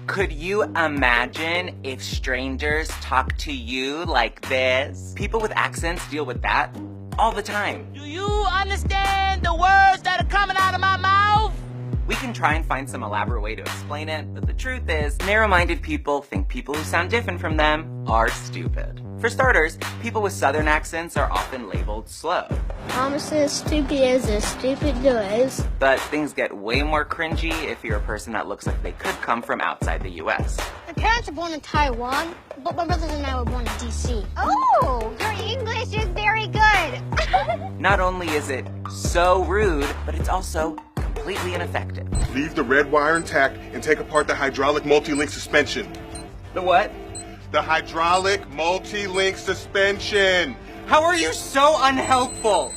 Could you imagine if strangers talk to you like this? People with accents deal with that all the time. Do you understand the words that are coming out of my mouth? We can try and find some elaborate way to explain it, but the truth is, narrow-minded people think people who sound different from them are stupid. For starters, people with southern accents are often labeled slow. Honestly, stupid is as stupid does. But things get way more cringy if you're a person that looks like they could come from outside the US. My parents were born in Taiwan, but my brothers and I were born in DC. Oh, your English is very good. Not only is it so rude, but it's also completely ineffective. Leave the red wire intact and take apart the hydraulic multi-link suspension. The what? The hydraulic multi-link suspension. How are you so unhelpful?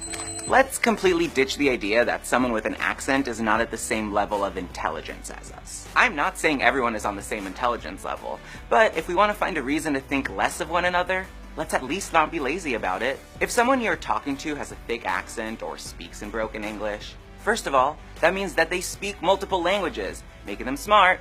Let's completely ditch the idea that someone with an accent is not at the same level of intelligence as us. I'm not saying everyone is on the same intelligence level, but if we want to find a reason to think less of one another, let's at least not be lazy about it. If someone you're talking to has a thick accent or speaks in broken English, first of all, that means that they speak multiple languages, making them smart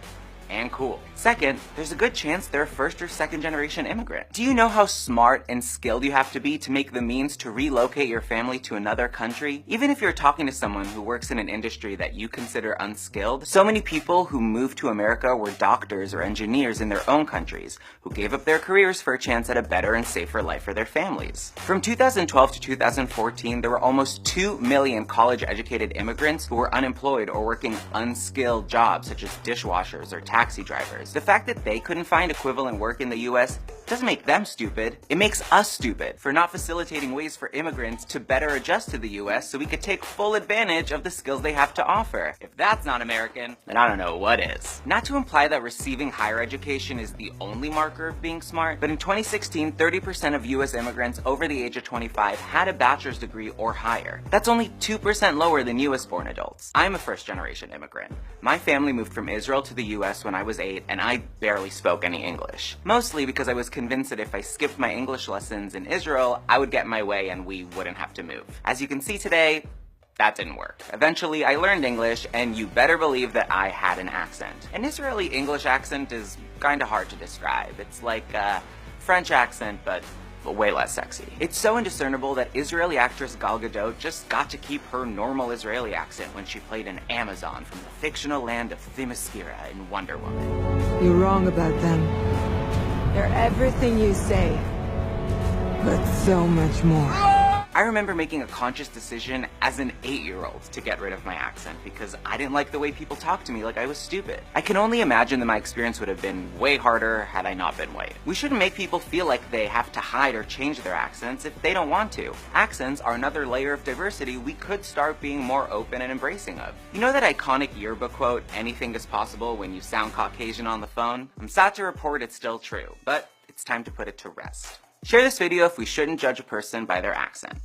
and cool. Second, there's a good chance they're a first or second generation immigrant. Do you know how smart and skilled you have to be to make the means to relocate your family to another country? Even if you're talking to someone who works in an industry that you consider unskilled, so many people who moved to America were doctors or engineers in their own countries, who gave up their careers for a chance at a better and safer life for their families. From 2012 to 2014, there were almost 2 million college-educated immigrants who were unemployed or working unskilled jobs such as dishwashers or taxi drivers. The fact that they couldn't find equivalent work in the US doesn't make them stupid. It makes us stupid for not facilitating ways for immigrants to better adjust to the US so we could take full advantage of the skills they have to offer. If that's not American, then I don't know what is. Not to imply that receiving higher education is the only marker of being smart, but in 2016, 30% of US immigrants over the age of 25 had a bachelor's degree or higher. That's only 2% lower than US-born adults. I'm a first-generation immigrant. My family moved from Israel to the US when I was 8, and I barely spoke any English. Mostly because I was convinced that if I skipped my English lessons in Israel, I would get my way and we wouldn't have to move. As you can see today, that didn't work. Eventually, I learned English, and you better believe that I had an accent. An Israeli English accent is kinda hard to describe. It's like a French accent, but way less sexy. It's so indiscernible that Israeli actress Gal Gadot just got to keep her normal Israeli accent when she played an Amazon from the fictional land of Themyscira in Wonder Woman. You're wrong about them. They're everything you say, but so much more. I remember making a conscious decision as an 8-year-old to get rid of my accent because I didn't like the way people talked to me like I was stupid. I can only imagine that my experience would have been way harder had I not been white. We shouldn't make people feel like they have to hide or change their accents if they don't want to. Accents are another layer of diversity we could start being more open and embracing of. You know that iconic yearbook quote, "Anything is possible when you sound Caucasian on the phone"? I'm sad to report it's still true, but it's time to put it to rest. Share this video if we shouldn't judge a person by their accent.